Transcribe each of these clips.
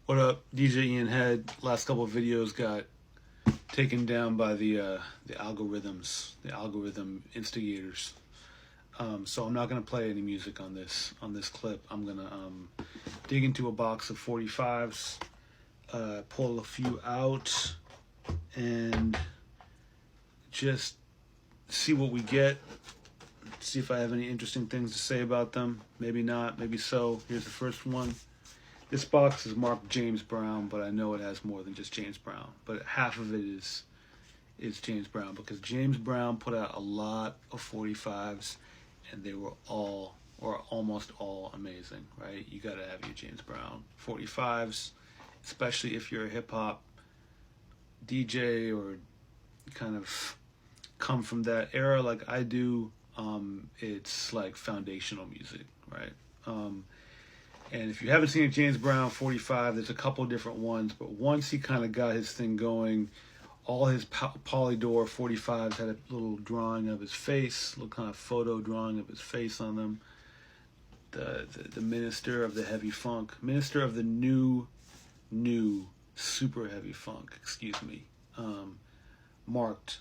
What up, DJ Ian Head? Last couple of videos got taken down by the algorithms, the algorithm instigators. So I'm not gonna play any music on this clip. I'm gonna dig into a box of 45s, pull a few out, and just see what we get. See if I have any interesting things to say about them. Maybe not, maybe so. Here's the first one. This box is marked James Brown, but I know it has more than just James Brown. But half of it is James Brown, because James Brown put out a lot of 45s, and they were all, or almost all, amazing, right? You gotta have your James Brown 45s, especially if you're a hip-hop DJ or kind of come from that era like I do. It's like foundational music, right? And if you haven't seen a James Brown 45, there's a couple different ones, but once he kind of got his thing going, all his Polydor 45s had a little drawing of his face, little kind of photo drawing of his face on them. The minister of the heavy funk, minister of the new super heavy funk, excuse me, marked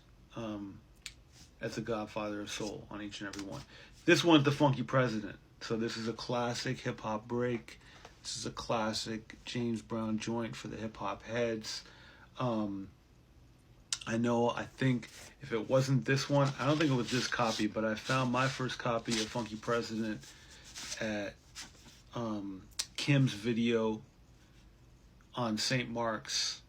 as the Godfather of Soul on each and every one. This one's the Funky President. So this is a classic hip-hop break. This is a classic James Brown joint for the hip-hop heads. I think if it wasn't this one, I don't think it was this copy, but I found my first copy of Funky President at Kim's Video on St. Mark's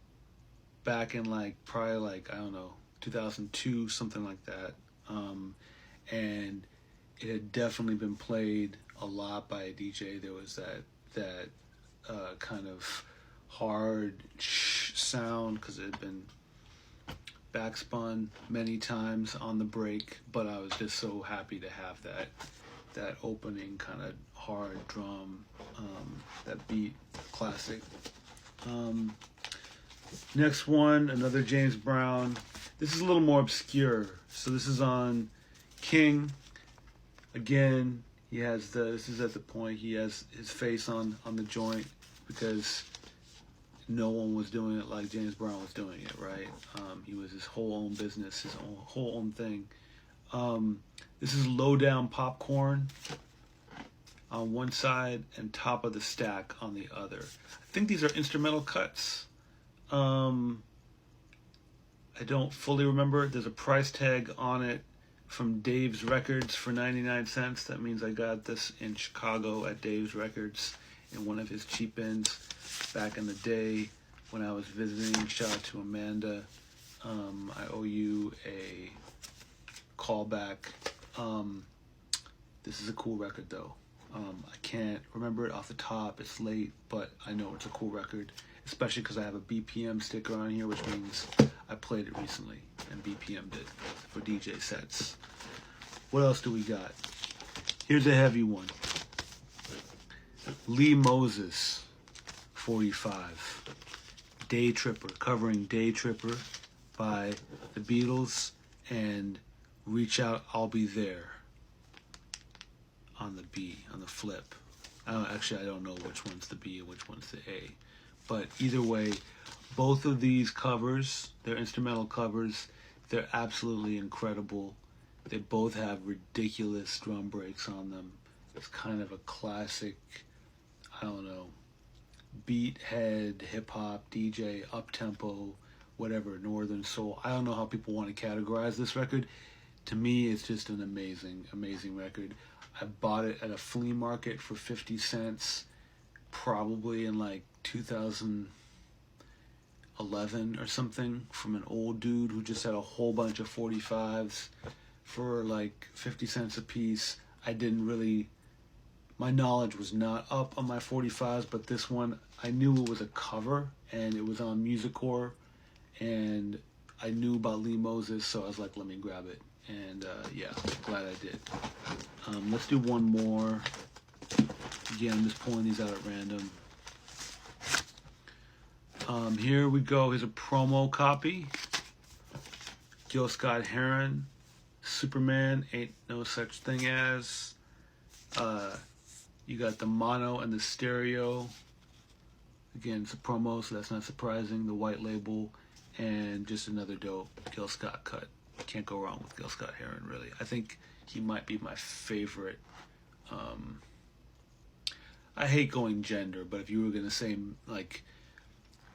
back in probably I don't know, 2002, something like that. And it had definitely been played a lot by a DJ. There was that kind of hard sound because it had been backspun many times on the break, but I was just so happy to have that opening kind of hard drum, that beat, classic. Next one, another James Brown. This is a little more obscure. So this is on King. Again, this is at the point he has his face on the joint because no one was doing it like James Brown was doing it, right? He was his whole own business, his whole own thing. This is Low Down Popcorn on one side and Top of the Stack on the other. I think these are instrumental cuts. I don't fully remember. There's a price tag on it from Dave's Records for 99 cents. That means I got this in Chicago at Dave's Records in one of his cheap ins back in the day when I was visiting. Shout out to Amanda. I owe you a callback. This is a cool record though. I can't remember it off the top. It's late, but I know it's a cool record, especially because I have a BPM sticker on here, which means I played it recently and BPM'd it for DJ sets. What else do we got? Here's a heavy one. Lee Moses, 45. Day Tripper, covering Day Tripper by the Beatles and Reach Out, I'll Be There on the B, on the flip. I don't know which one's the B and which one's the A. But either way, both of these covers, they're instrumental covers, they're absolutely incredible. They both have ridiculous drum breaks on them. It's kind of a classic, I don't know, beat head, hip-hop, DJ, up-tempo, whatever, Northern Soul. I don't know how people want to categorize this record. To me, it's just an amazing, amazing record. I bought it at a flea market for 50 cents, probably in 2011 or something, from an old dude who just had a whole bunch of 45s for 50 cents a piece. My knowledge was not up on my 45s, but this one, I knew it was a cover and it was on Musicor, and I knew about Lee Moses, so I was like, let me grab it. And yeah, glad I did. Let's do one more. Again, I'm just pulling these out at random. Here we go. Here's a promo copy. Gil Scott-Heron, Superman, Ain't No Such Thing As. You got the mono and the stereo Again, it's a promo, so that's not surprising. The white label, and just another dope Gil Scott cut. Can't go wrong with Gil Scott Heron, really. I think he might be my favorite. I hate going gender, but if you were gonna say like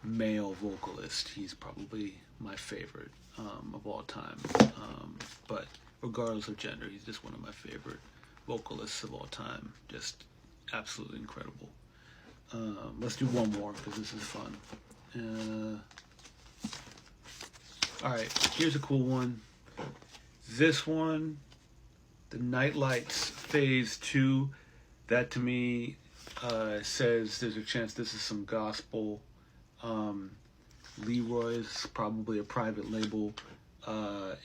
male vocalist, he's probably my favorite of all time. But regardless of gender, he's just one of my favorite vocalists of all time. Just absolutely incredible. Let's do one more because this is fun. Alright, here's a cool one. This one, the Night Lights Phase 2, that to me says there's a chance this is some gospel. Leroy's probably a private label,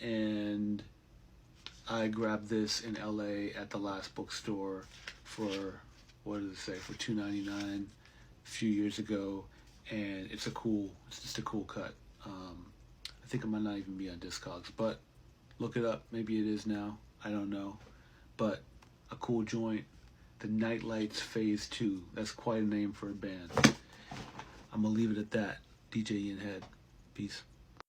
and I grabbed this in LA at the last bookstore for, what does it say, for $2.99 a few years ago, and it's just a cool cut. I think it might not even be on Discogs, but look it up. Maybe it is now. I don't know. But a cool joint. The Night Lights Phase 2. That's quite a name for a band. I'm going to leave it at that. DJ Ian Head. Peace.